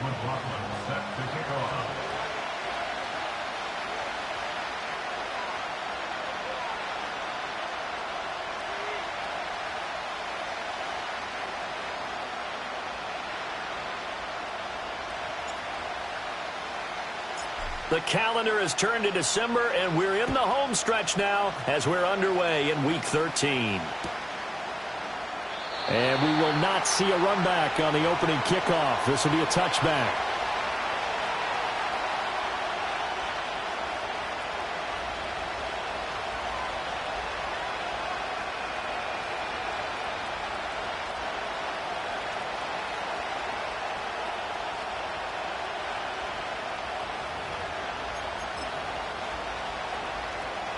Set to kick off. The calendar has turned to December, and we're in the home stretch now as we're underway in Week 13. And we will not see a run back on the opening kickoff. This will be a touchback.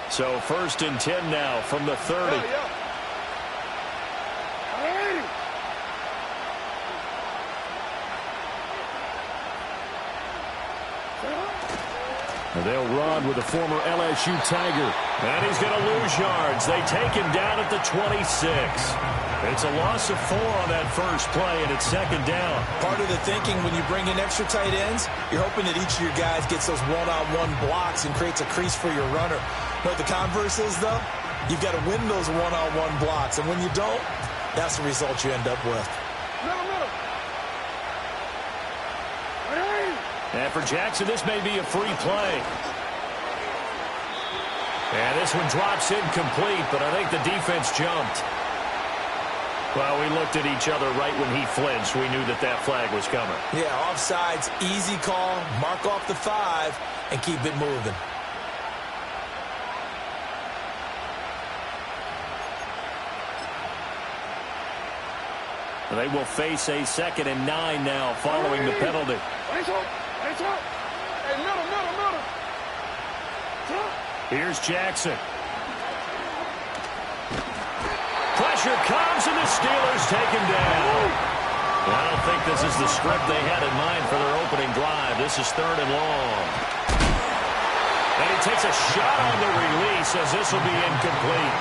So 1st and 10 now from the 30. They'll run with the former LSU Tiger. And he's going to lose yards. They take him down at the 26. It's a loss of 4 on that first play, and it's 2nd down. Part of the thinking when you bring in extra tight ends, you're hoping that each of your guys gets those one-on-one blocks and creates a crease for your runner. But the converse is, though, you've got to win those one-on-one blocks. And when you don't, that's the result you end up with. And for Jackson, this may be a free play. And this one drops incomplete, but I think the defense jumped. Well, we looked at each other right when he flinched. We knew that that flag was coming. Yeah, offsides, easy call, mark off the 5, and keep it moving. They will face a 2nd and 9 now following the penalty. Here's Jackson. Pressure comes, and the Steelers take him down. Well, I don't think this is the script they had in mind for their opening drive. This is 3rd and long. And he takes a shot on the release as this will be incomplete.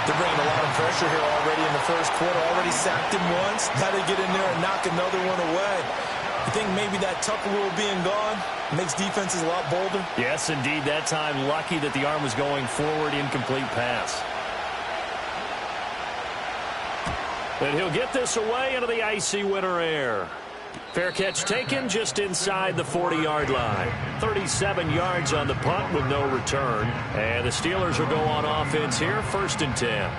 They're bringing a lot of pressure here already in the first quarter. Already sacked him once. Got to get in there and knock another one away. You think maybe that tuck rule being gone makes defenses a lot bolder? Yes, indeed. That time, lucky that the arm was going forward. Incomplete pass. And he'll get this away into the icy winter air. Fair catch taken just inside the 40-yard line. 37 yards on the punt with no return. And the Steelers will go on offense here, 1st and 10.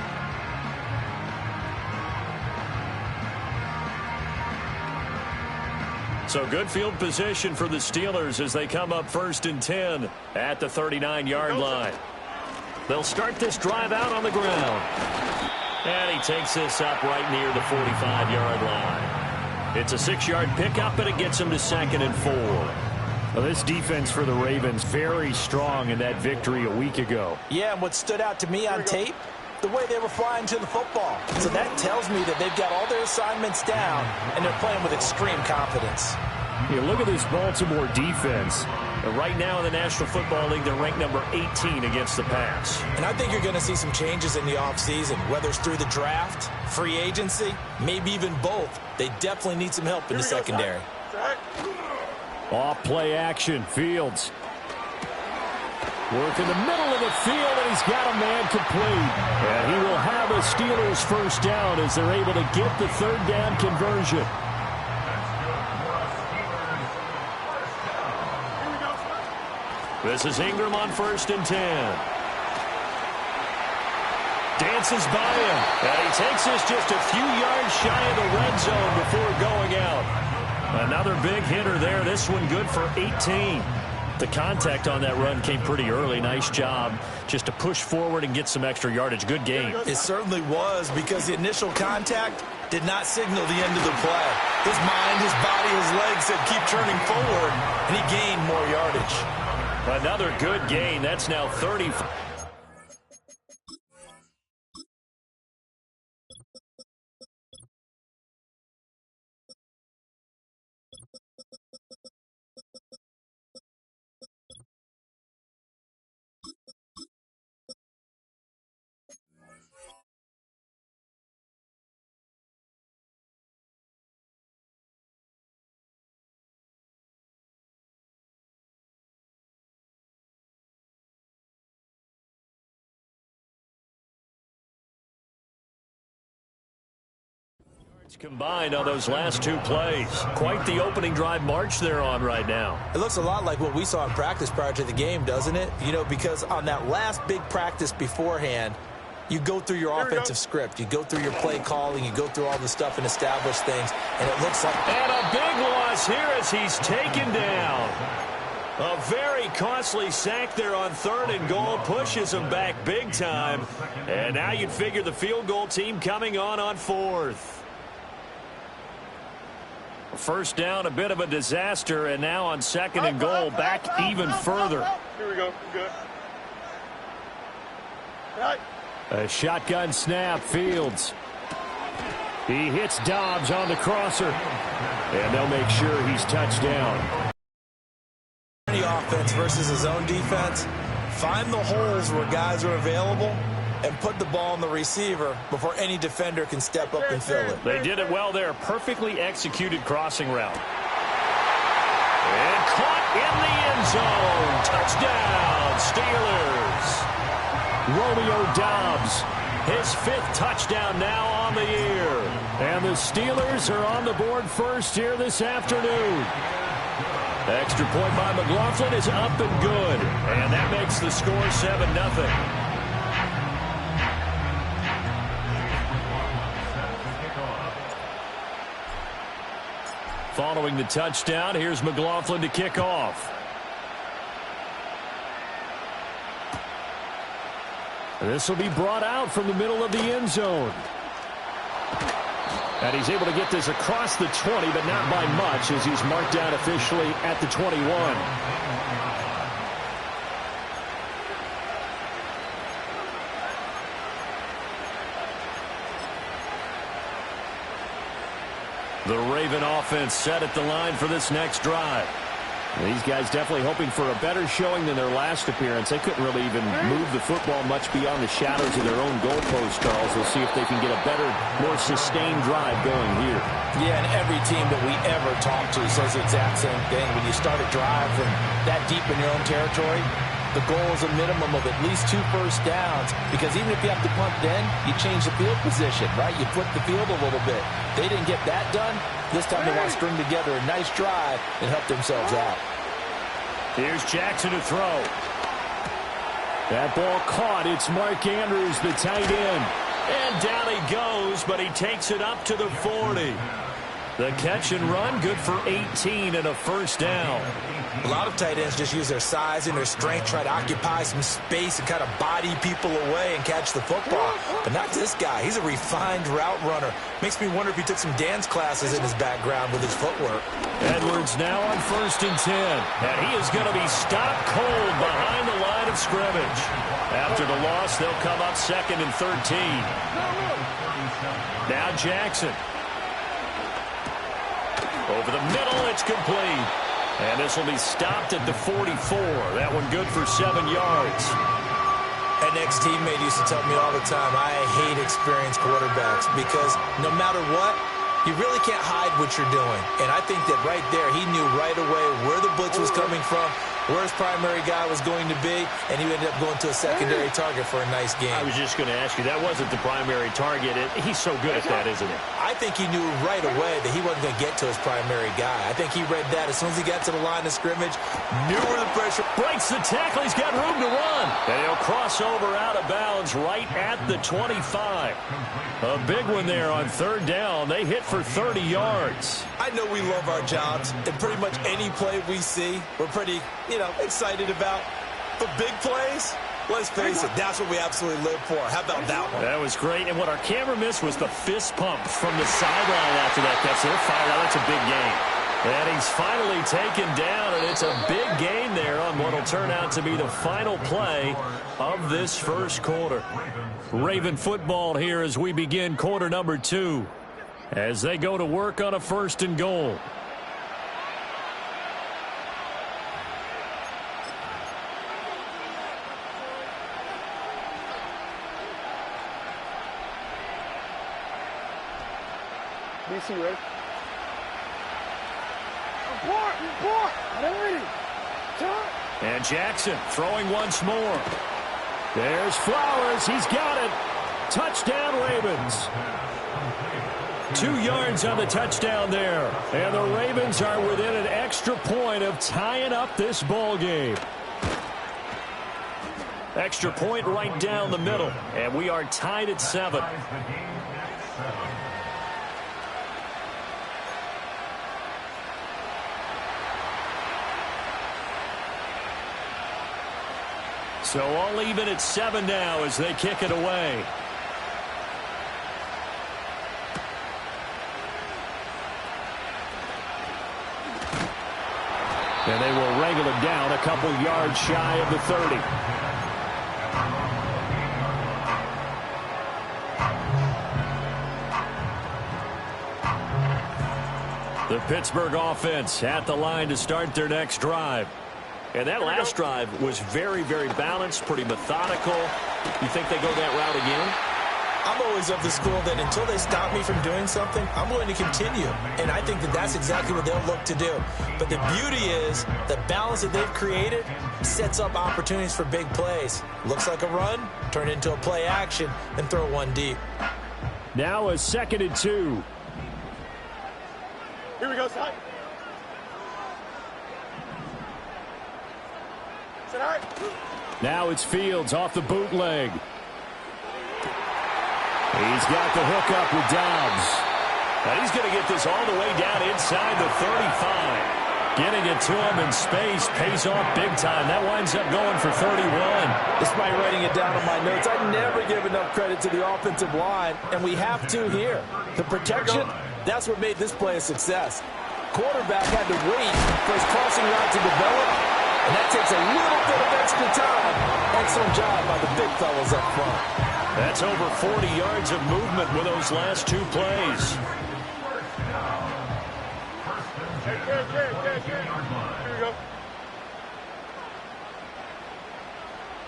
So good field position for the Steelers as they come up 1st and 10 at the 39-yard line. They'll start this drive out on the ground. And he takes this up right near the 45-yard line. It's a 6-yard pickup, and it gets him to 2nd and 4. Well, this defense for the Ravens, very strong in that victory a week ago. Yeah, and what stood out to me on tape, the way they were flying to the football. So that tells me that they've got all their assignments down, and they're playing with extreme confidence. You look at this Baltimore defense. Right now in the National Football League, they're ranked number 18 against the pass. And I think you're going to see some changes in the offseason, whether it's through the draft, free agency, maybe even both. They definitely need some help in the secondary. Off play action, Fields. Work in the middle of the field, and he's got a man complete. And he will have a Steelers first down as they're able to get the 3rd down conversion. This is Ingram on 1st and 10. Dances by him. And he takes this just a few yards shy of the red zone before going out. Another big hitter there. This one good for 18. The contact on that run came pretty early. Nice job just to push forward and get some extra yardage. Good game. It certainly was, because the initial contact did not signal the end of the play. His mind, his body, his legs said keep turning forward, and he gained more yardage. Another good gain. That's now 30. Combined on those last two plays. Quite the opening drive march they're on right now. It looks a lot like what we saw in practice prior to the game, doesn't it? You know, because on that last big practice beforehand, you go through your offensive script. You go through your play calling. You go through all the stuff and establish things. And it looks like... And a big loss here as he's taken down. A very costly sack there on 3rd and goal. Pushes him back big time. And now you'd figure the field goal team coming on 4th. First down, a bit of a disaster, and now on 2nd and goal, back even further. Here we go. Good. A shotgun snap, Fields. He hits Dobbs on the crosser, and they'll make sure he's touched down. The offense versus his own defense, find the holes where guys are available and put the ball on the receiver before any defender can step up and fill it. They did it well there. Perfectly executed crossing route. And caught in the end zone. Touchdown, Steelers. Romeo Dobbs, his 5th touchdown now on the year. And the Steelers are on the board first here this afternoon. Extra point by McLaughlin is up and good. And that makes the score 7-0. Following the touchdown, here's McLaughlin to kick off. This will be brought out from the middle of the end zone. And he's able to get this across the 20, but not by much, as he's marked down officially at the 21. The Raven offense set at the line for this next drive. These guys definitely hoping for a better showing than their last appearance. They couldn't really even move the football much beyond the shadows of their own goalpost, Charles. We'll see if they can get a better, more sustained drive going here. Yeah, and every team that we ever talk to says the exact same thing. When you start a drive from that deep in your own territory, the goal is a minimum of at least 2 first downs, because even if you have to punt then, you change the field position, right? You flip the field a little bit. They didn't get that done. This time they want to string together a nice drive and help themselves out. Here's Jackson to throw. That ball caught. It's Mark Andrews, the tight end. And down he goes, but he takes it up to the 40. The catch and run, good for 18 and a first down. A lot of tight ends just use their size and their strength, try to occupy some space and kind of body people away and catch the football. But not this guy. He's a refined route runner. Makes me wonder if he took some dance classes in his background with his footwork. Edwards now on 1st and 10. And he is going to be stopped cold behind the line of scrimmage. After the loss, they'll come up 2nd and 13. Now Jackson. Over the middle, it's complete. And this will be stopped at the 44. That one good for 7 yards. An ex-teammate used to tell me all the time, I hate experienced quarterbacks because no matter what, you really can't hide what you're doing. And I think that right there, he knew right away where the blitz was coming from, where his primary guy was going to be, and he ended up going to a secondary target for a nice game. I was just going to ask you, that wasn't the primary target. He's so good at that, isn't he? I think he knew right away that he wasn't going to get to his primary guy. I think he read that as soon as he got to the line of scrimmage, knew where the pressure. Breaks the tackle. He's got room to run. And he'll cross over out of bounds right at the 25. A big one there on 3rd down. They hit for 30 yards. I know we love our jobs, and pretty much any play we see, we're pretty, excited about. But big plays, let's face it, that's what we absolutely live for. How about that one? That was great. And what our camera missed was the fist pump from the sideline after that catch. They're fired out. That's a big game. And he's finally taken down, and it's a big gain there on what will turn out to be the final play of this first quarter. Raven football here as we begin quarter number 2, as they go to work on a 1st and goal. BC, ready? Report! And Jackson throwing once more. There's Flowers. He's got it. Touchdown, Ravens. 2 yards on the touchdown there. And the Ravens are within an extra point of tying up this ball game. Extra point right down the middle. And we are tied at 7. So all even at 7 now as they kick it away. And they will wrangle it down a couple yards shy of the 30. The Pittsburgh offense at the line to start their next drive. And that last drive was very, very balanced, pretty methodical. You think they go that route again? I'm always of the school that until they stop me from doing something, I'm going to continue. And I think that that's exactly what they'll look to do. But the beauty is the balance that they've created sets up opportunities for big plays. Looks like a run, turn into a play action, and throw one deep. Now a 2nd and 2. Here we go, son. Sit all right. Now it's Fields off the bootleg. He's got the hook up with Dobbs. And he's going to get this all the way down inside the 35. Getting it to him in space pays off big time. That winds up going for 31. Despite writing it down on my notes, I never give enough credit to the offensive line, and we have to here. The protection, that's what made this play a success. Quarterback had to wait for his crossing route to develop, and that takes a little bit of extra time. Excellent job by the big fellas up front. That's over 40 yards of movement with those last 2 plays. Here we go.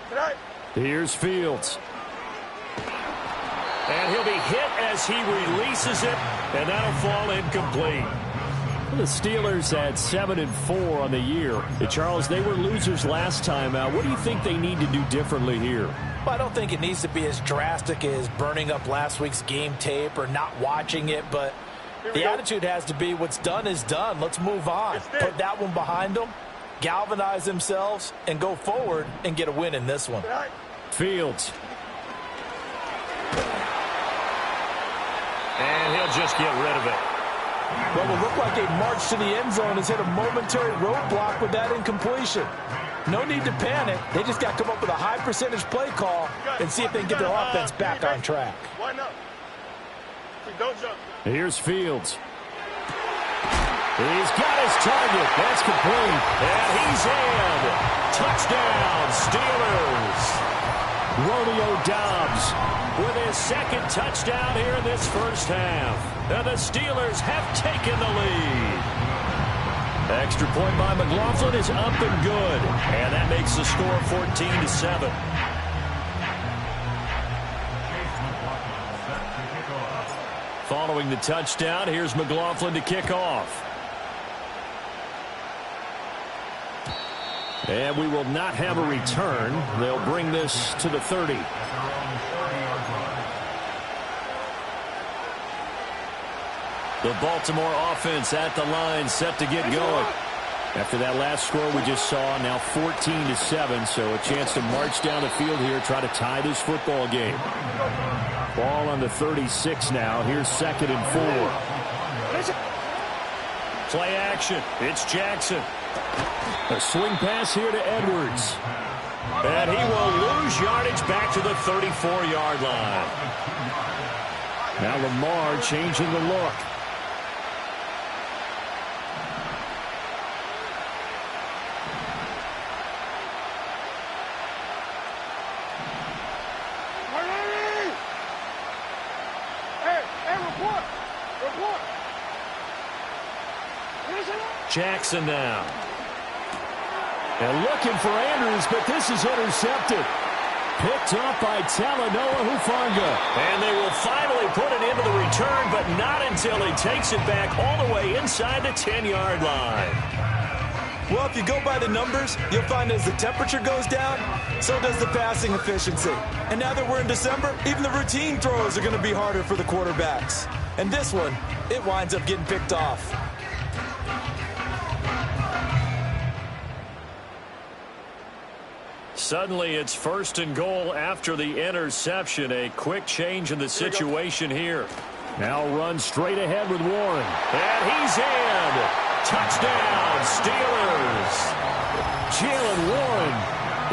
Tonight. Here's Fields. And he'll be hit as he releases it, and that'll fall incomplete. The Steelers had 7-4 on the year. Charles, they were losers last time out. What do you think they need to do differently here? Well, I don't think it needs to be as drastic as burning up last week's game tape or not watching it, but the attitude has to be what's done is done. Let's move on. Put that one behind them, galvanize themselves, and go forward and get a win in this one. Fields. And he'll just get rid of it. Well, it looked like a march to the end zone has hit a momentary roadblock with that incompletion. No need to panic. They just got to come up with a high percentage play call and see if they can get their offense back on track. Why not? Don't jump. Here's Fields. He's got his target. That's complete. And he's in. Touchdown, Steelers. Romeo Dobbs with his 2nd touchdown here in this first half. And the Steelers have taken the lead. Extra point by McLaughlin is up and good. And that makes the score 14-7. Following the touchdown, here's McLaughlin to kick off. And we will not have a return. They'll bring this to the 30. The Baltimore offense at the line, set to get going. After that last score we just saw, now 14-7, so a chance to march down the field here, try to tie this football game. Ball on the 36 now. Here's 2nd and 4. Play action. It's Jackson. A swing pass here to Edwards. And he will lose yardage back to the 34-yard line. Now Lamar changing the look. Jackson now. And looking for Andrews, but this is intercepted. Picked up by Talanoa Hufanga. And they will finally put it into the return, but not until he takes it back all the way inside the 10-yard line. Well, if you go by the numbers, you'll find as the temperature goes down, so does the passing efficiency. And now that we're in December, even the routine throws are going to be harder for the quarterbacks. And this one, it winds up getting picked off. Suddenly, it's 1st and goal after the interception. A quick change in the situation here. Now run straight ahead with Warren. And he's in. Touchdown, Steelers. Jalen Warren,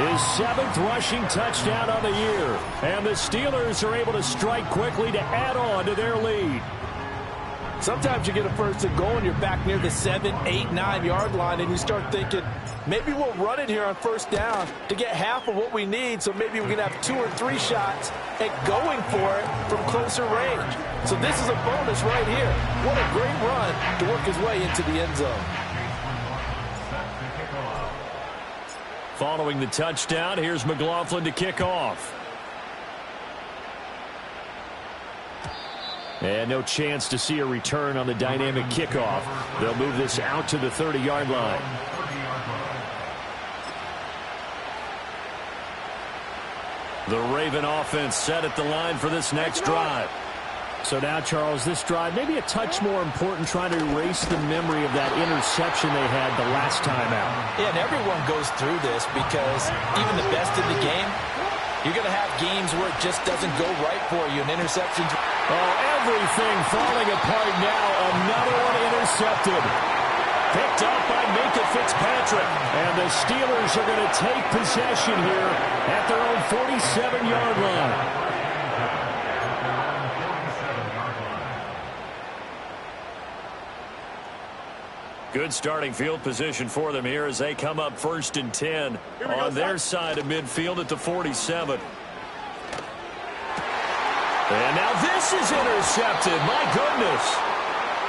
his 7th rushing touchdown of the year. And the Steelers are able to strike quickly to add on to their lead. Sometimes you get a 1st and goal and you're back near the 7, 8, 9-yard line, and you start thinking, maybe we'll run it here on 1st down to get half of what we need, so maybe we can have 2 or 3 shots at going for it from closer range. So this is a bonus right here. What a great run to work his way into the end zone. Following the touchdown, here's McLaughlin to kick off. And no chance to see a return on the dynamic kickoff. They'll move this out to the 30-yard line. The Raven offense set at the line for this next drive. So now, Charles, this drive maybe a touch more important, trying to erase the memory of that interception they had the last time out. Yeah, and everyone goes through this because even the best in the game, you're going to have games where it just doesn't go right for you. An interception. Oh, everything falling apart now. Another one intercepted. Picked up by Minka Fitzpatrick. And the Steelers are going to take possession here at their own 47-yard line. Good starting field position for them here as they come up 1st and 10 on their side of midfield at the 47. And now this is intercepted. My goodness.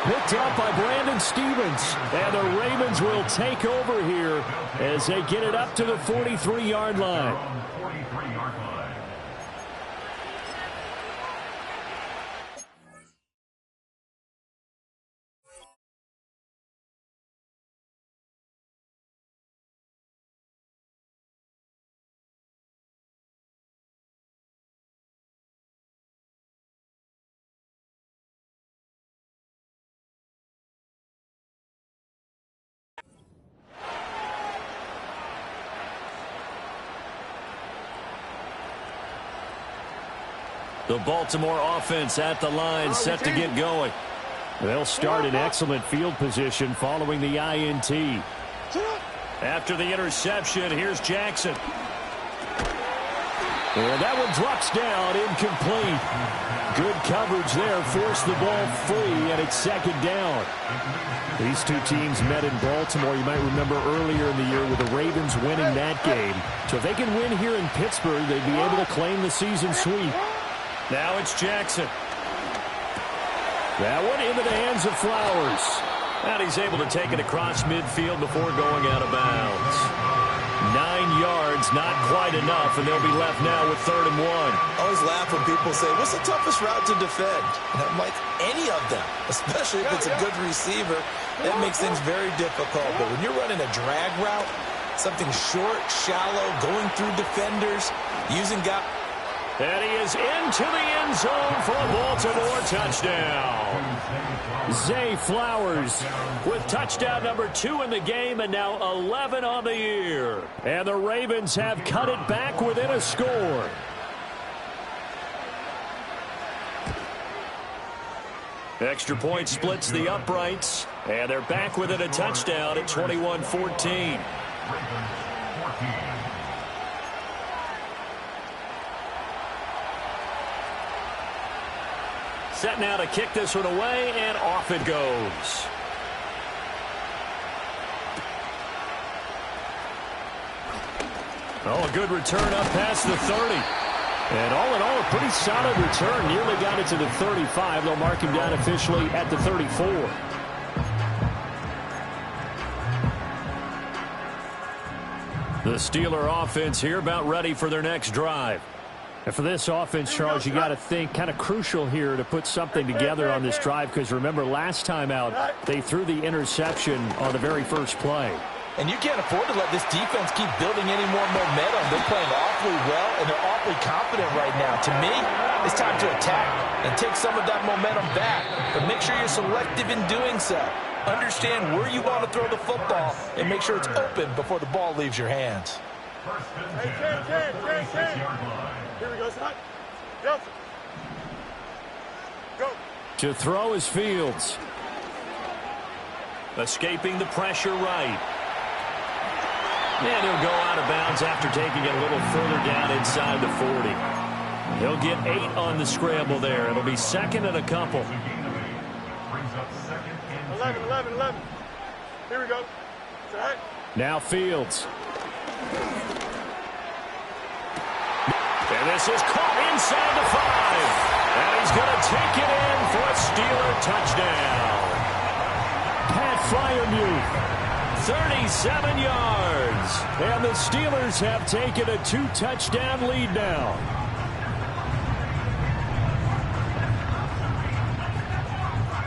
Picked up by Brandon Stevens. And the Ravens will take over here as they get it up to the 43-yard line. The Baltimore offense at the line, set to get going. They'll start in excellent field position following the INT. After the interception, here's Jackson. And that one drops down, incomplete. Good coverage there, forced the ball free, and it's 2nd down. These two teams met in Baltimore, you might remember earlier in the year, with the Ravens winning that game. So if they can win here in Pittsburgh, they'd be able to claim the season sweep. Now it's Jackson. That one into the hands of Flowers. And he's able to take it across midfield before going out of bounds. 9 yards, not quite enough, and they'll be left now with 3rd and 1. I always laugh when people say, what's the toughest route to defend? And I'm like, any of them, especially if it's a good receiver. That makes things very difficult. But when you're running a drag route, something short, shallow, going through defenders, using guys. And he is into the end zone for a Baltimore touchdown. Zay Flowers with touchdown number 2 in the game and now 11 on the year. And the Ravens have cut it back within a score. Extra point splits the uprights, and they're back within a touchdown at 21-14. Set now to kick this one away, and off it goes. Oh, a good return up past the 30. And all in all, a pretty solid return. Nearly got it to the 35. They'll mark him down officially at the 34. The Steeler offense here about ready for their next drive. And for this offense, Charles, you got to think kind of crucial here to put something together on this drive, because remember last time out they threw the interception on the very first play. And you can't afford to let this defense keep building any more momentum. They're playing awfully well, and they're awfully confident right now. To me, It's time to attack and take some of that momentum back. But make sure you're selective in doing so. Understand where you want to throw the football and make sure it's open before the ball leaves your hands. Hey, Ken. Here we go, son. Go. Go. To throw is Fields. Escaping the pressure right. And he'll go out of bounds after taking it a little further down inside the 40. He'll get 8 on the scramble there. It'll be second and a couple. 11. Here we go. Right. Now Fields. And this is caught inside the 5. And he's going to take it in for a Steeler touchdown. Pat Fryermuth. 37 yards. And the Steelers have taken a 2-touchdown lead now.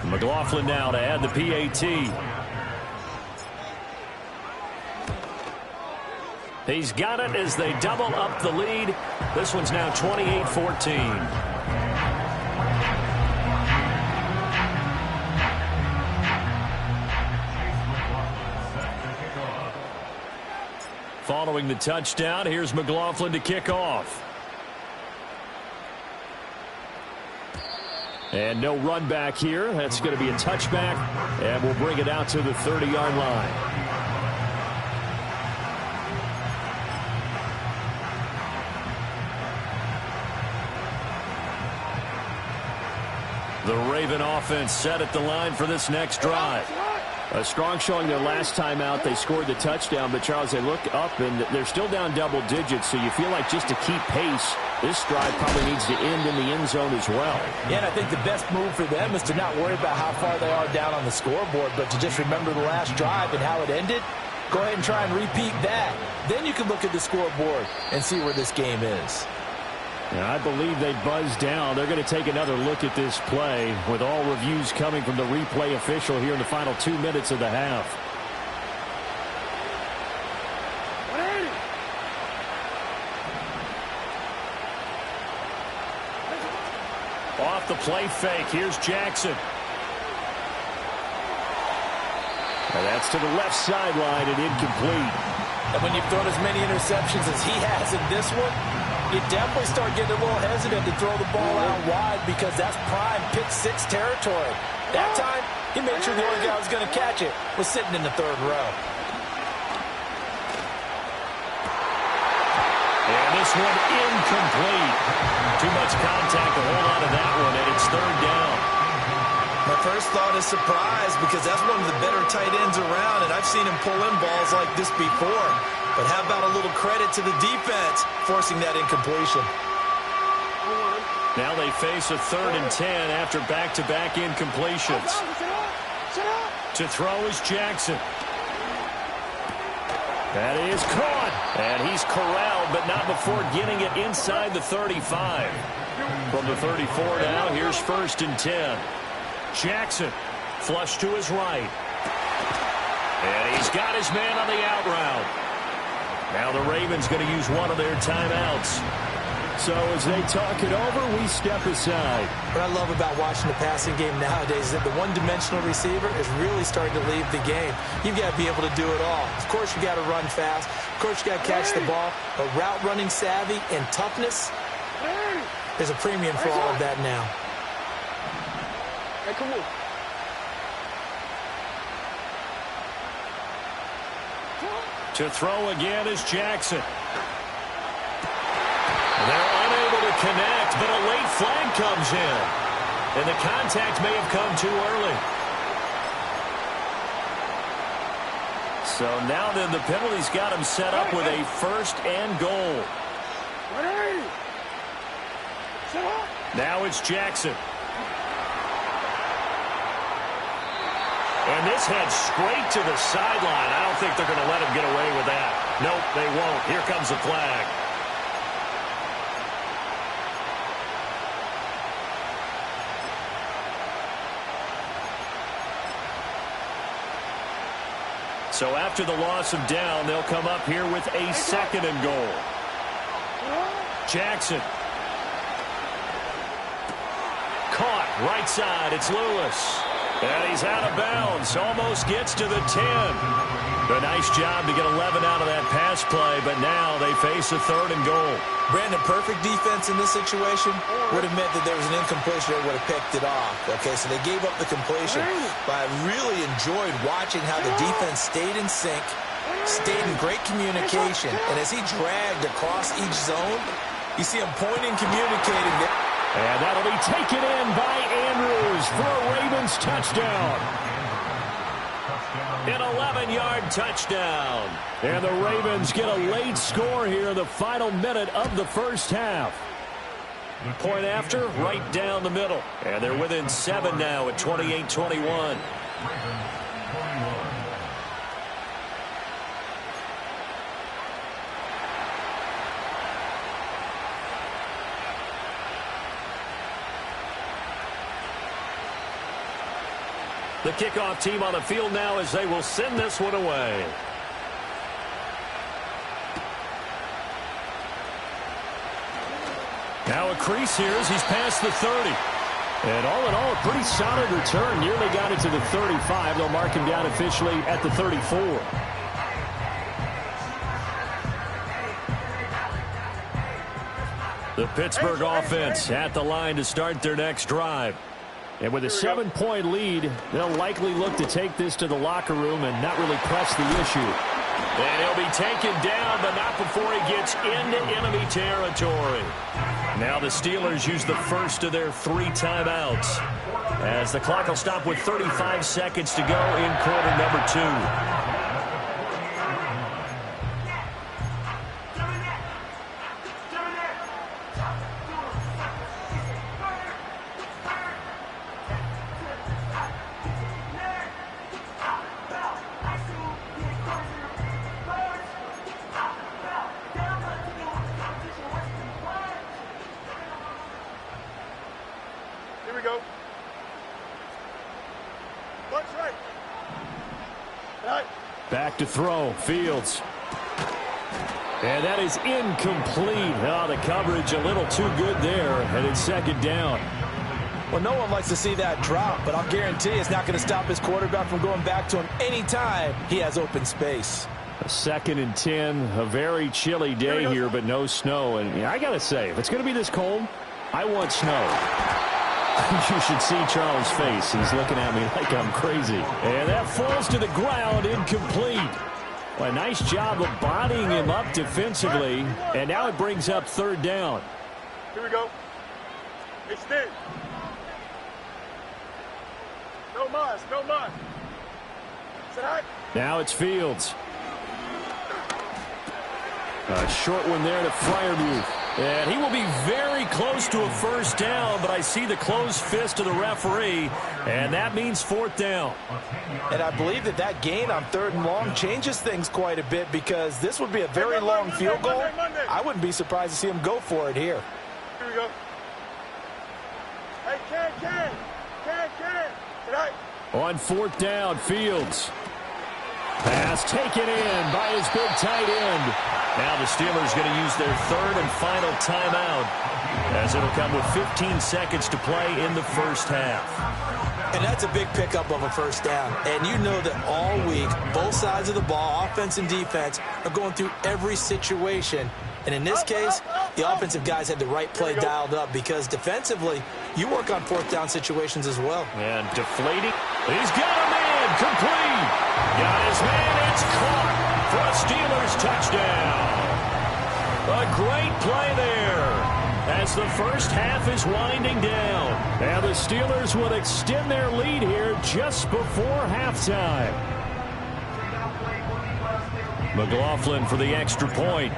McLaughlin now to add the PAT. He's got it as they double up the lead. This one's now 28-14. Following the touchdown, here's McLaughlin to kick off. And no run back here. That's going to be a touchback, and we'll bring it out to the 30-yard line. The Raven offense set at the line for this next drive. A strong showing their last time out. They scored the touchdown, but, Charles, they look up, and they're still down double digits, so you feel like just to keep pace, this drive probably needs to end in the end zone as well. Yeah, and I think the best move for them is to not worry about how far they are down on the scoreboard, but to just remember the last drive and how it ended. Go ahead and try and repeat that. Then you can look at the scoreboard and see where this game is. I believe they buzzed down. They're going to take another look at this play with all reviews coming from the replay official here in the final 2 minutes of the half. Off the play fake. Here's Jackson. And that's to the left sideline and incomplete. And when you've thrown as many interceptions as he has in this one, you definitely start getting a little hesitant to throw the ball out wide because that's prime pick-6 territory. That time, he made sure the only guy who was going to catch it was sitting in the third row. And this one incomplete. Too much contact to hold on to that one, and it's third down. My first thought is surprise because that's one of the better tight ends around, and I've seen him pull in balls like this before. But how about a little credit to the defense forcing that incompletion? Now they face a 3rd and 10 after back-to-back incompletions. To throw is Jackson. That is caught. And he's corralled, but not before getting it inside the 35. From the 34 now, here's 1st and 10. Jackson, flush to his right. And he's got his man on the out route. Now the Ravens going to use one of their timeouts. So as they talk it over, we step aside. What I love about watching the passing game nowadays is that the one-dimensional receiver is really starting to leave the game. You've got to be able to do it all. Of course, you got to run fast. Of course, you got to catch the ball. But route running savvy and toughness, there's a premium for all of that now. Hey, come on. To throw again is Jackson. They're unable to connect, but a late flag comes in. And the contact may have come too early. So now then the penalty's got him set up with a 1st and goal. Now it's Jackson. And this heads straight to the sideline. I don't think they're going to let him get away with that. Nope, they won't. Here comes the flag. So after the loss of down, they'll come up here with a 2nd and goal. Jackson. Right side, it's Lewis. And he's out of bounds. Almost gets to the 10. A nice job to get 11 out of that pass play, but now they face a 3rd and goal. Brandon, perfect defense in this situation would have meant that there was an incompletion that would have picked it off. Okay, so they gave up the completion. But I really enjoyed watching how the defense stayed in sync, stayed in great communication. And as he dragged across each zone, you see him pointing, communicating. And that'll be taken in by Andrews for a Ravens touchdown. An 11-yard touchdown. And the Ravens get a late score here in the final minute of the first half. Point after, right down the middle. And they're within 7 now at 28-21. The kickoff team on the field now as they will send this one away. Now a crease here as he's past the 30. And all in all, a pretty solid return. Nearly got it to the 35. They'll mark him down officially at the 34. The Pittsburgh offense at the line to start their next drive. And with a 7-point lead, they'll likely look to take this to the locker room and not really press the issue. And he'll be taken down, but not before he gets into enemy territory. Now the Steelers use the first of their 3 timeouts, as the clock will stop with 35 seconds to go in quarter number 2. Back to throw, Fields. And that is incomplete. Oh, the coverage a little too good there, and it's 2nd down. Well, no one likes to see that drop, but I'll guarantee it's not going to stop his quarterback from going back to him anytime he has open space. A 2nd and 10, a very chilly day here, but no snow. And I got to say, if it's going to be this cold, I want snow. You should see Charles' face. He's looking at me like I'm crazy. And that falls to the ground, incomplete. Well, a nice job of bodying him up defensively. And now it brings up 3rd down. Here we go. It's Steve. No mas, no mas. Sit high. Now it's Fields. A short one there to Freiermuth. And he will be very close to a 1st down, but I see the closed fist of the referee, and that means 4th down. And I believe that gain on 3rd and long changes things quite a bit, because this would be a very long field goal. I wouldn't be surprised to see him go for it here. Here we go. Hey, Ken. Tonight. On 4th down, Fields. Pass taken in by his big tight end. Now the Steelers going to use their 3rd and final timeout, as it'll come with 15 seconds to play in the first half. And that's a big pickup of a 1st down. And you know that all week, both sides of the ball, offense and defense, are going through every situation. And in this case, the offensive guys had the right play dialed up, because defensively, you work on 4th down situations as well. And deflating. He's got a man complete. Got his man. It's caught for a Steelers touchdown. A great play there as the first half is winding down. And the Steelers will extend their lead here just before halftime. McLaughlin for the extra point.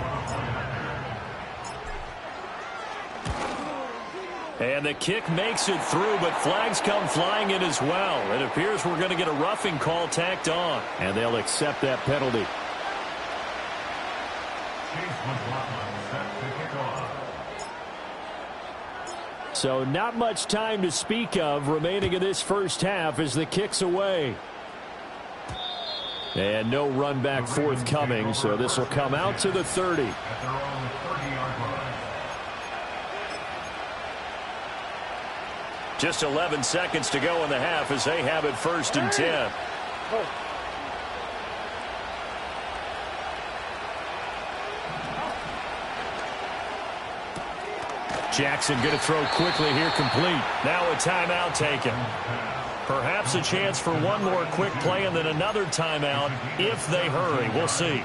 And the kick makes it through, but flags come flying in as well. It appears we're going to get a roughing call tacked on, and they'll accept that penalty. So not much time to speak of remaining in this first half as the kick's away. And no run back forthcoming, so this will come out to the 30. Just 11 seconds to go in the half as they have it 1st and 10. Jackson going to throw quickly here, complete. Now a timeout taken. Perhaps a chance for one more quick play and then another timeout if they hurry. We'll see.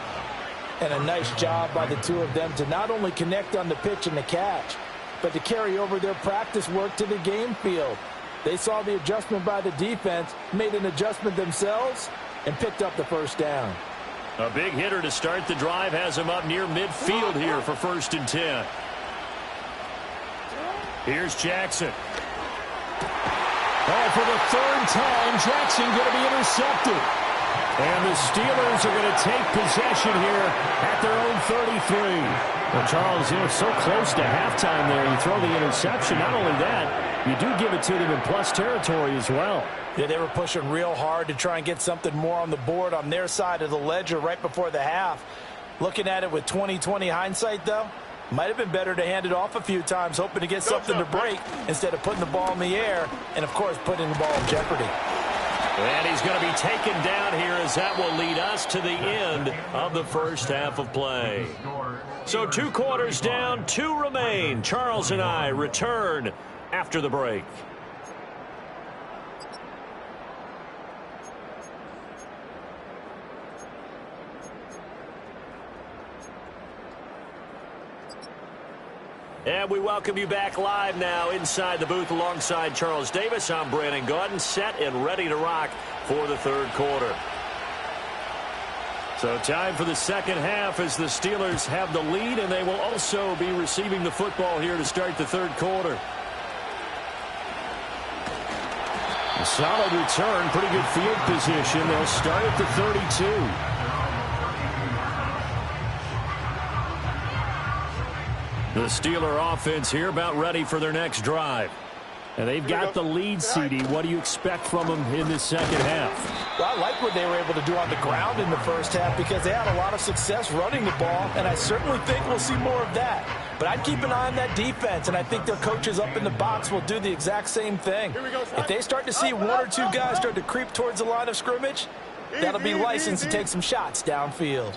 And a nice job by the two of them to not only connect on the pitch and the catch, but to carry over their practice work to the game field. They saw the adjustment by the defense, made an adjustment themselves, and picked up the first down. A big hitter to start the drive has him up near midfield here for 1st and 10. Here's Jackson. Oh, for the 3rd time, Jackson going to be intercepted. And the Steelers are going to take possession here at their own 33. Well, Charles, you know, so close to halftime there. You throw the interception. Not only that, you do give it to them in plus territory as well. Yeah, they were pushing real hard to try and get something more on the board on their side of the ledger right before the half. Looking at it with 20/20 hindsight, though, might have been better to hand it off a few times, hoping to get something to break instead of putting the ball in the air and, of course, putting the ball in jeopardy. And he's going to be taken down here as that will lead us to the end of the first half of play. So 2 quarters down, 2 remain. Charles and I return after the break. And we welcome you back live now inside the booth alongside Charles Davis. I'm Brandon Gaudin, set and ready to rock for the 3rd quarter. So time for the second half as the Steelers have the lead, and they will also be receiving the football here to start the 3rd quarter. A solid return, pretty good field position. They'll start at the 32. The Steeler offense here about ready for their next drive. And they've got the lead, CD. What do you expect from them in this second half? Well, I like what they were able to do on the ground in the first half because they had a lot of success running the ball, and I certainly think we'll see more of that. But I'd keep an eye on that defense, and I think their coaches up in the box will do the exact same thing. If they start to see 1 or 2 guys start to creep towards the line of scrimmage, that'll be license to take some shots downfield.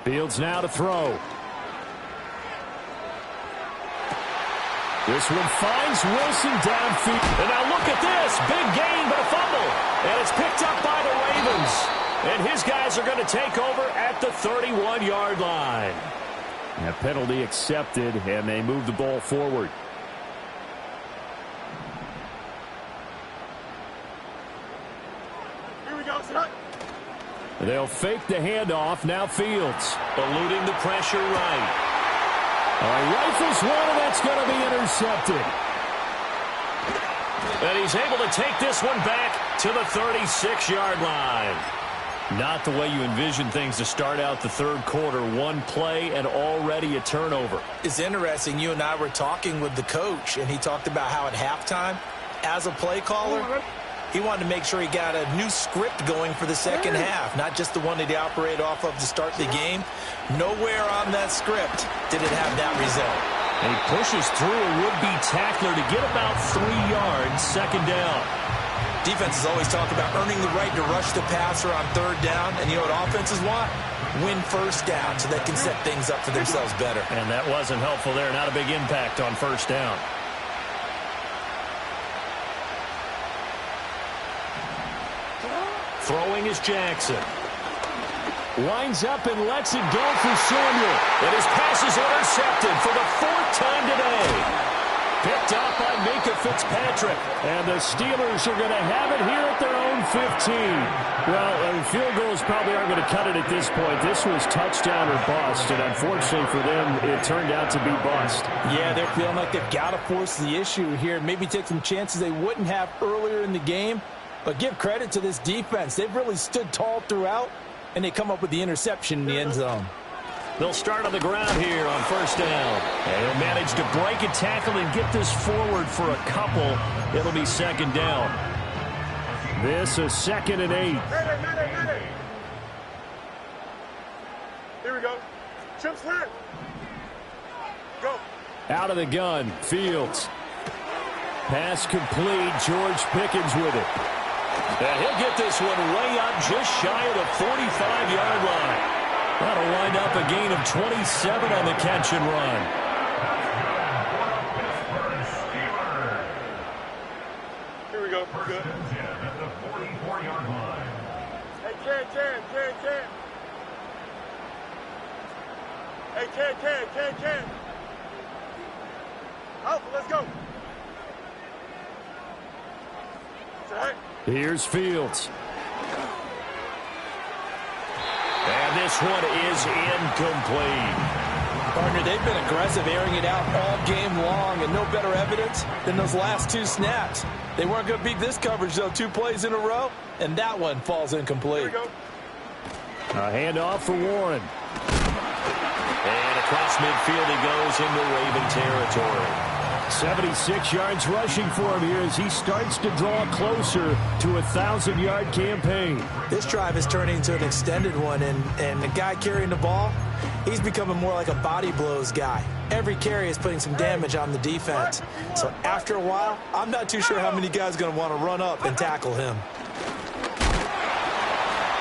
Fields now to throw. This one finds Wilson downfield. And now look at this. Big gain, but a fumble. And it's picked up by the Ravens. And his guys are going to take over at the 31-yard line. That penalty accepted, and they move the ball forward. Here we go, son. They'll fake the handoff. Now Fields eluding the pressure right. Rifles one, and that's going to be intercepted. And he's able to take this one back to the 36-yard line. Not the way you envision things to start out the 3rd quarter. 1 play and already a turnover. It's interesting. You and I were talking with the coach, and he talked about how at halftime, as a play caller, he wanted to make sure he got a new script going for the second half, not just the one that he operated off of to start the game. Nowhere on that script did it have that result. And he pushes through a would-be tackler to get about 3 yards, 2nd down. Defenses always talk about earning the right to rush the passer on 3rd down, and you know what offenses want? Win 1st down so they can set things up for themselves better. And that wasn't helpful there. Not a big impact on 1st down. Throwing is Jackson. Winds up and lets it go for Samuel. And his pass is intercepted for the 4th time today. Picked up by Minka Fitzpatrick. And the Steelers are going to have it here at their own 15. Well, field goals probably aren't going to cut it at this point. This was touchdown or bust. And unfortunately for them, it turned out to be bust. Yeah, they're feeling like they've got to force the issue here. Maybe take some chances they wouldn't have earlier in the game. But give credit to this defense. They've really stood tall throughout, and they come up with the interception in the end zone. They'll start on the ground here on 1st down. And he'll manage to break a tackle and get this forward for a couple. It'll be 2nd down. This is 2nd and 8. Here we go. Chip slant. Go. Out of the gun, Fields. Pass complete, George Pickens with it. And he'll get this one way up just shy of the 45-yard line. That'll wind up a gain of 27 on the catch and run. Here we go. We're good. Hey, Ken. Hey, Ken. Alpha, let's go. Here's Fields. And this one is incomplete. Partner, they've been aggressive, airing it out all game long, and no better evidence than those last two snaps. They weren't going to beat this coverage, though, 2 plays in a row, and that one falls incomplete. Here we go. A handoff for Warren. And across midfield he goes into Raven territory. 76 yards rushing for him here as he starts to draw closer to a 1,000-yard campaign. This drive is turning into an extended one, and the guy carrying the ball, he's becoming more like a body blows guy. Every carry is putting some damage on the defense. So after a while, I'm not too sure how many guys are going to want to run up and tackle him.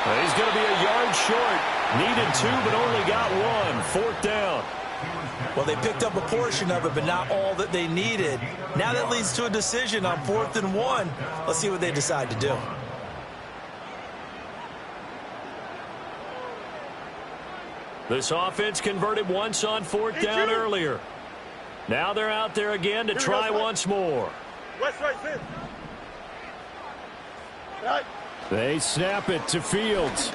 He's going to be a yard short. Needed 2, but only got 1. 4th down. Well, they picked up a portion of it, but not all that they needed. Now that leads to a decision on 4th and 1. Let's see what they decide to do. This offense converted once on 4th down earlier. Now they're out there again to try once more. West right, sit. Right. They snap it to Fields.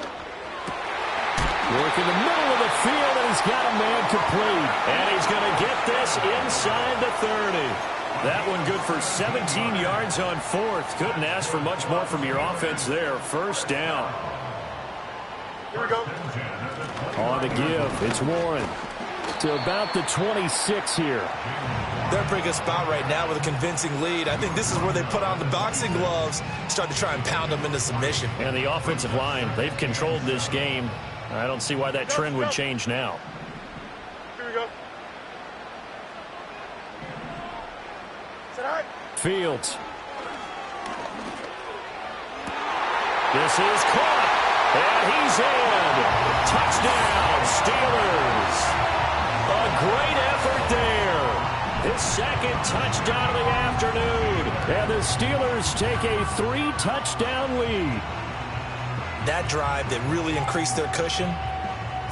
Work in the middle of the field, and he's got a man complete. And he's going to get this inside the 30. That one good for 17 yards on 4th. Couldn't ask for much more from your offense there. 1st down. Here we go. On the give, it's Warren. To about the 26 here. They're in a pretty good spot right now with a convincing lead. I think this is where they put on the boxing gloves, start to try and pound them into submission. And the offensive line, they've controlled this game. I don't see why that trend would change now. Here we go. Sit high. Fields. This is caught. And he's in. Touchdown, Steelers. A great effort there. His 2nd touchdown of the afternoon. And the Steelers take a 3-touchdown lead. That drive that really increased their cushion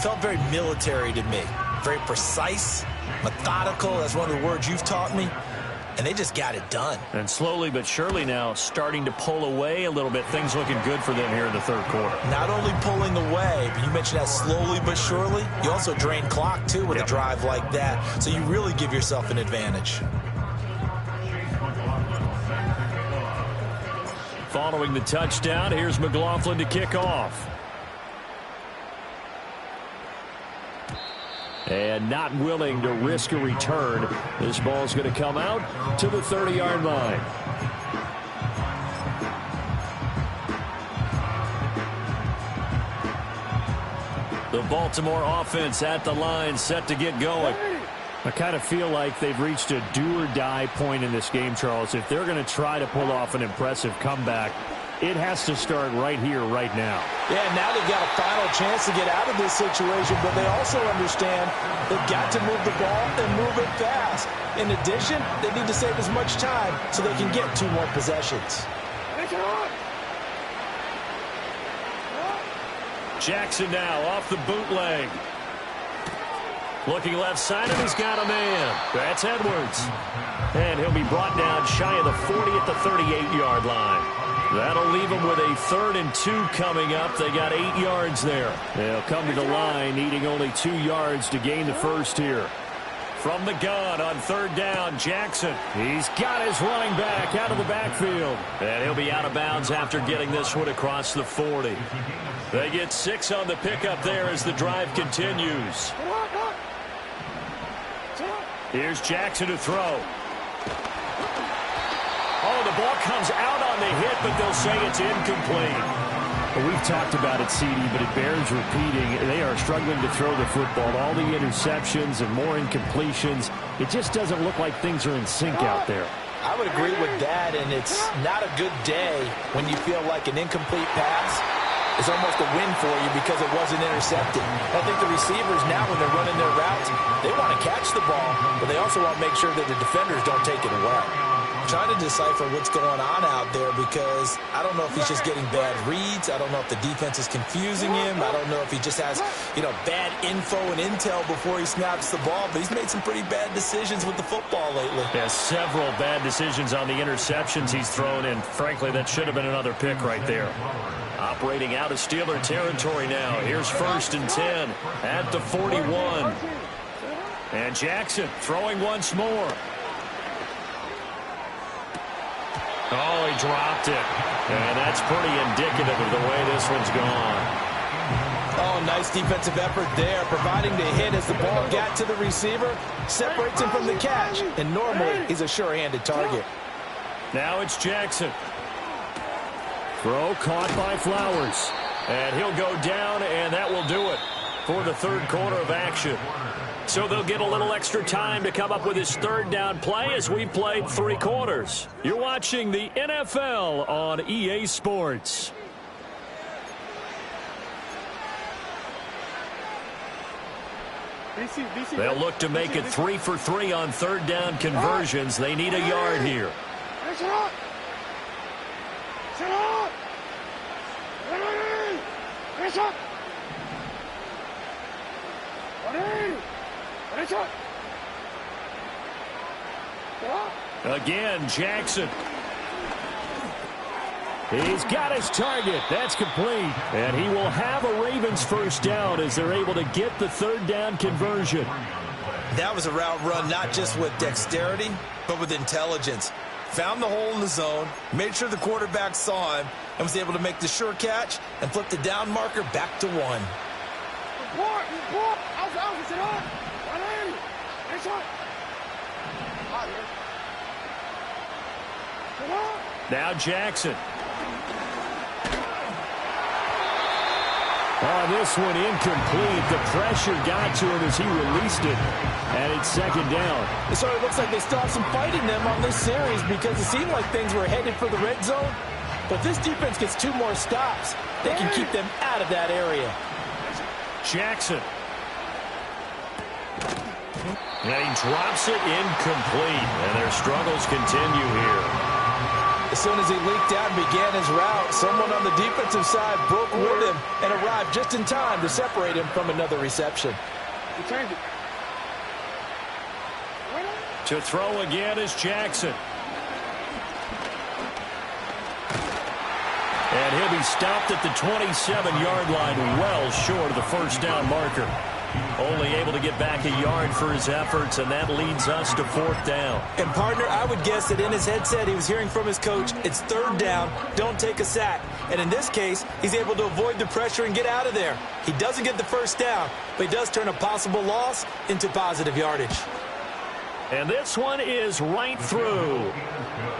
felt very military to me. Very precise, methodical. That's one of the words you've taught me. And they just got it done. And slowly but surely now starting to pull away a little bit. Things looking good for them here in the 3rd quarter. Not only pulling away, but you mentioned that slowly but surely. You also drain clock, too, with a drive like that. So you really give yourself an advantage. Following the touchdown, here's McLaughlin to kick off. And not willing to risk a return. This ball's going to come out to the 30-yard line. The Baltimore offense at the line, set to get going. I kind of feel like they've reached a do-or-die point in this game, Charles. If they're going to try to pull off an impressive comeback, it has to start right here, right now. Yeah, now they've got a final chance to get out of this situation, but they also understand they've got to move the ball and move it fast. In addition, they need to save as much time so they can get 2 more possessions. Jackson now off the bootleg. Looking left side, and he's got a man. That's Edwards. And he'll be brought down shy of the 40 at the 38-yard line. That'll leave them with a 3rd and 2 coming up. They got 8 yards there. They'll come to the line, needing only 2 yards to gain the 1st here. From the gun on 3rd down, Jackson. He's got his running back out of the backfield. And he'll be out of bounds after getting this one across the 40. They get 6 on the pickup there as the drive continues. Here's Jackson to throw. Oh, the ball comes out on the hit, but they'll say it's incomplete. Well, we've talked about it, CD, but it bears repeating. They are struggling to throw the football. All the interceptions and more incompletions. It just doesn't look like things are in sync out there. I would agree with that, and it's not a good day when you feel like an incomplete pass is almost a win for you because it wasn't intercepted. I think the receivers now, when they're running their routes, they want to catch the ball, but they also want to make sure that the defenders don't take it away. Trying to decipher what's going on out there because I don't know if he's just getting bad reads. I don't know if the defense is confusing him. I don't know if he just has, bad info and intel before he snaps the ball, but he's made some pretty bad decisions with the football lately. Yeah, several bad decisions on the interceptions he's thrown, and frankly, that should have been another pick right there. Operating out of Steeler territory now. Here's 1st and 10 at the 41. And Jackson throwing once more. Oh, he dropped it. And that's pretty indicative of the way this one's gone. Oh, nice defensive effort there, providing the hit as the ball got to the receiver, separates him from the catch, and normally he's a sure-handed target. Now it's Jackson. Throw caught by Flowers. And he'll go down, and that will do it for the third quarter of action. So they'll get a little extra time to come up with his third down play as we played 3 quarters. You're watching the NFL on EA Sports. They'll look to make it 3 for 3 on third down conversions. They need a yard here. Again, Jackson. He's got his target. That's complete. And he will have a Ravens first down as they're able to get the third down conversion. That was a route run not just with dexterity, but with intelligence. Found the hole in the zone, made sure the quarterback saw him, and was able to make the sure catch and flip the down marker back to 1. Now Jackson. Oh, this one incomplete. The pressure got to him as he released it. And it's 2nd down. So it looks like they still have some fight in them on this series because it seemed like things were headed for the red zone. But this defense gets 2 more stops. They can keep them out of that area. Jackson. And he drops it incomplete. And their struggles continue here. As soon as he leaked out and began his route, someone on the defensive side broke with him and arrived just in time to separate him from another reception. To throw again is Jackson. And he'll be stopped at the 27-yard line, well short of the first down marker. Only able to get back a yard for his efforts, and that leads us to 4th down. And, partner, I would guess that in his headset he was hearing from his coach, it's 3rd down, don't take a sack. And in this case, he's able to avoid the pressure and get out of there. He doesn't get the first down, but he does turn a possible loss into positive yardage. And this one is right through.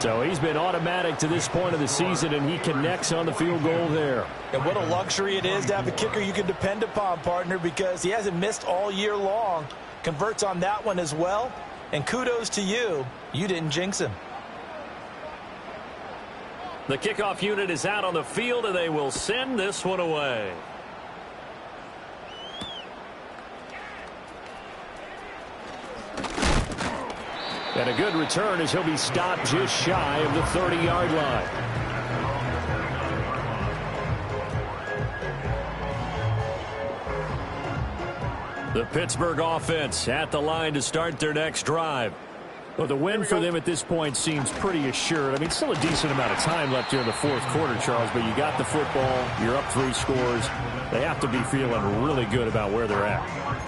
So he's been automatic to this point of the season, and he connects on the field goal there. And what a luxury it is to have a kicker you can depend upon, partner, because he hasn't missed all year long. Converts on that one as well. And kudos to you. You didn't jinx him. The kickoff unit is out on the field, and they will send this one away. And a good return as he'll be stopped just shy of the 30-yard line. The Pittsburgh offense at the line to start their next drive. Well, the win for them at this point seems pretty assured. I mean, still a decent amount of time left here in the 4th quarter, Charles, but you got the football, you're up 3 scores. They have to be feeling really good about where they're at.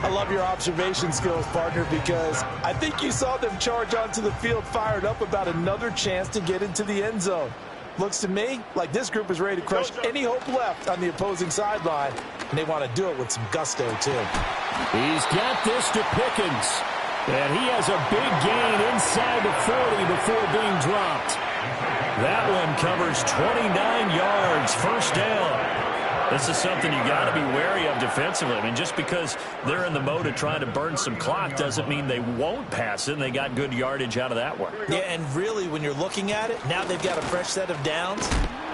I love your observation skills, partner, because I think you saw them charge onto the field fired up about another chance to get into the end zone. Looks to me like this group is ready to crush any hope left on the opposing sideline, and they want to do it with some gusto, too. He's got this to Pickens. And he has a big gain inside the 40 before being dropped. That one covers 29 yards, first down. This is something you got to be wary of defensively. I mean, just because they're in the mode of trying to burn some clock doesn't mean they won't pass it, and they got good yardage out of that one. Yeah, and really, when you're looking at it, now they've got a fresh set of downs.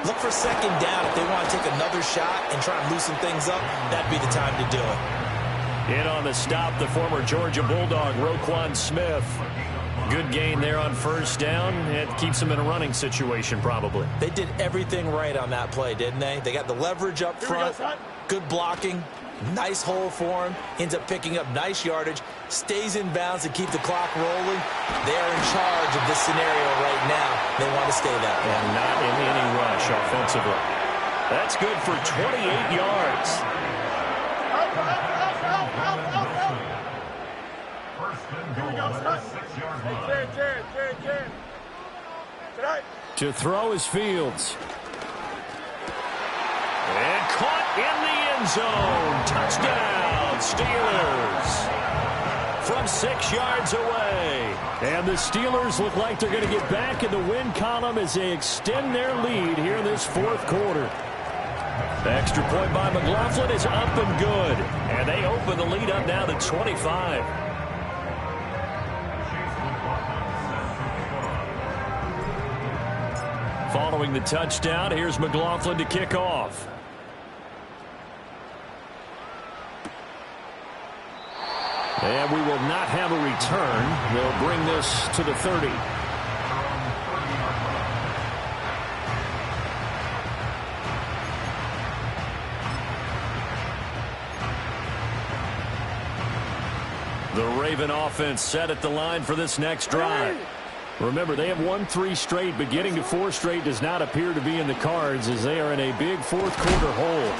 Look for second down. If they want to take another shot and try and loosen things up, that'd be the time to do it. In on the stop, the former Georgia Bulldog, Roquan Smith. Good gain there on first down. It keeps them in a running situation, probably. They did everything right on that play, didn't they? They got the leverage up front, good blocking, nice hole for him, ends up picking up nice yardage, stays in bounds to keep the clock rolling. They are in charge of this scenario right now. They want to stay that way. And not in any rush offensively. That's good for 28 yards. To throw is Fields. And caught in the end zone. Touchdown, Steelers. From 6 yards away. And the Steelers look like they're going to get back in the win column as they extend their lead here in this fourth quarter. The extra point by McLaughlin is up and good. And they open the lead up now to 25. Following the touchdown, here's McLaughlin to kick off. And we will not have a return. They'll bring this to the 30. The Raven offense set at the line for this next drive. Remember, they have won 3 straight, but getting to 4 straight does not appear to be in the cards as they are in a big fourth quarter hole.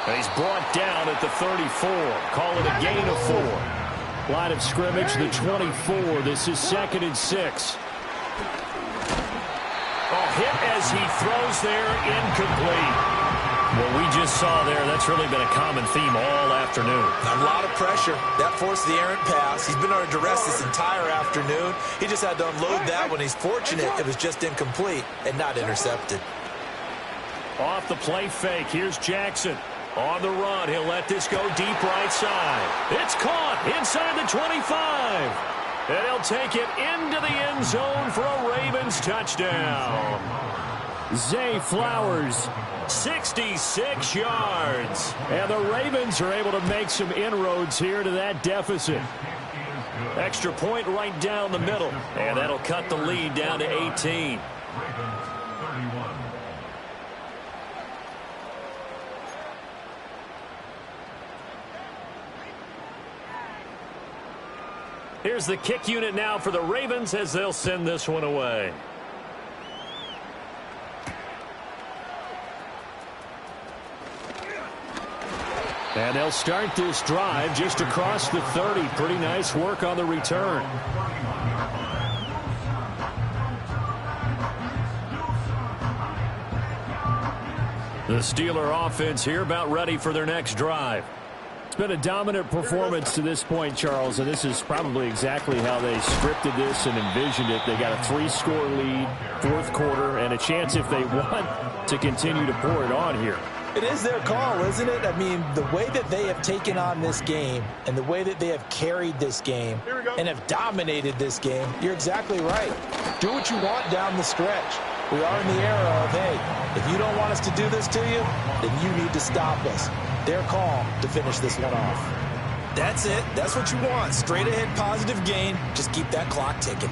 And he's brought down at the 34. Call it a gain of 4. Line of scrimmage, the 24. This is 2nd and 6. Hit as he throws there, incomplete. What we just saw there, that's really been a common theme all afternoon. A lot of pressure. That forced the errant pass. He's been under duress this entire afternoon. He just had to unload that one. He's fortunate it was just incomplete and not intercepted. Off the play fake, here's Jackson. On the run, he'll let this go deep right side. It's caught inside the 25. And he'll take it into the end zone for a Ravens touchdown. Zay Flowers, 66 yards. And the Ravens are able to make some inroads here to that deficit. Extra point right down the middle. And that'll cut the lead down to 18. Here's the kick unit now for the Ravens as they'll send this one away. And they'll start this drive just across the 30. Pretty nice work on the return. The Steeler offense here about ready for their next drive. It's been a dominant performance to this point, Charles, and this is probably exactly how they scripted this and envisioned it. They got a 3-score lead, fourth quarter, and a chance if they want to continue to pour it on here. It is their call, isn't it? I mean, the way that they have taken on this game and the way that they have carried this game and have dominated this game, you're exactly right. Do what you want down the stretch. We are in the era of, hey, if you don't want us to do this to you, then you need to stop us. Their call to finish this one off. That's it. That's what you want. Straight ahead positive gain. Just keep that clock ticking.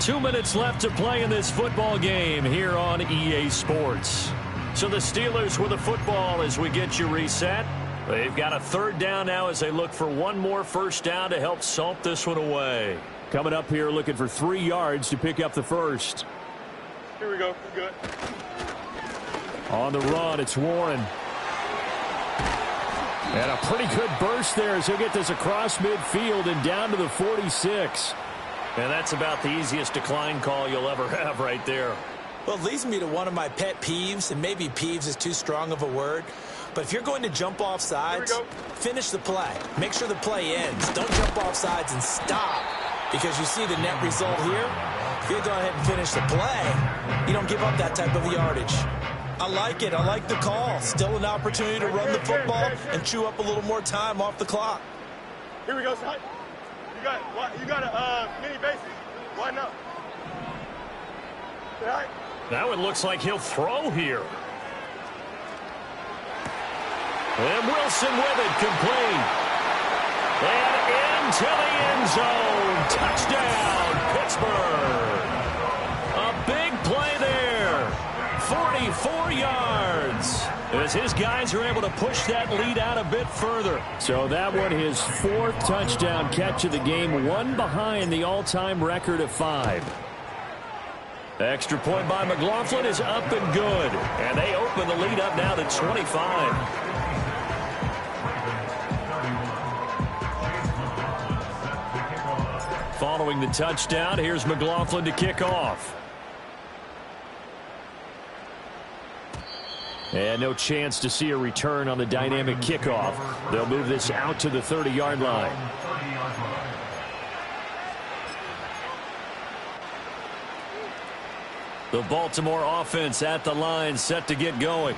Two minutes left to play in this football game here on EA Sports. So the Steelers with the football as we get you reset. They've got a third down now as they look for one more first down to help salt this one away. Coming up here looking for 3 yards to pick up the first. Here we go. We're good. On the run, it's Warren. And a pretty good burst there as he'll get this across midfield and down to the 46. And that's about the easiest decline call you'll ever have right there. Well, it leads me to one of my pet peeves, and maybe peeves is too strong of a word. But if you're going to jump off sides, finish the play. Make sure the play ends. Don't jump off sides and stop because you see the net result here. If you go ahead and finish the play, you don't give up that type of yardage. I like it. I like the call. Still an opportunity to run the football and chew up a little more time off the clock. Here we go, son. You got a mini bases. Why not? All right. Now it looks like he'll throw here. And Wilson with it, complete. And into the end zone. Touchdown, Pittsburgh. A big play there. 44 yards. As his guys are able to push that lead out a bit further. So that one, his 4th touchdown catch of the game, one behind the all-time record of 5. Extra point by McLaughlin is up and good. And they open the lead up now to 25. Following the touchdown, here's McLaughlin to kick off. And no chance to see a return on the dynamic kickoff. They'll move this out to the 30-yard line. The Baltimore offense at the line, set to get going.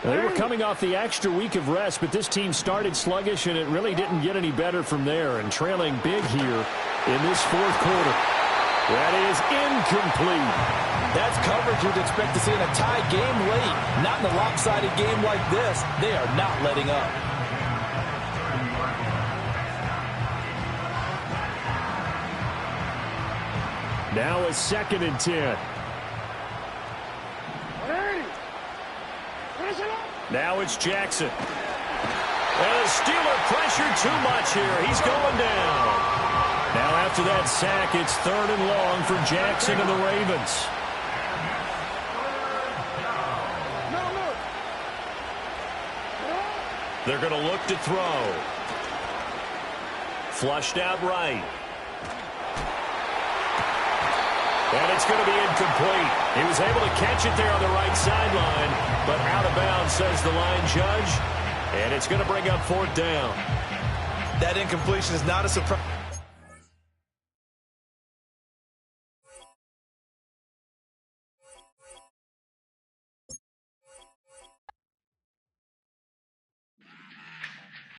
They were coming off the extra week of rest, but this team started sluggish, and it really didn't get any better from there. And trailing big here in this 4th quarter. That is incomplete. That's coverage you'd expect to see in a tie game late. Not in a lopsided game like this. They are not letting up. Now a 2nd and 10. Now it's Jackson. And the Steeler pressure too much here. He's going down. Now after that sack, it's 3rd and long for Jackson and the Ravens. They're going to look to throw. Flushed out right. And it's going to be incomplete. He was able to catch it there on the right sideline, but out of bounds, says the line judge. And it's going to bring up 4th down. That incompletion is not a surprise.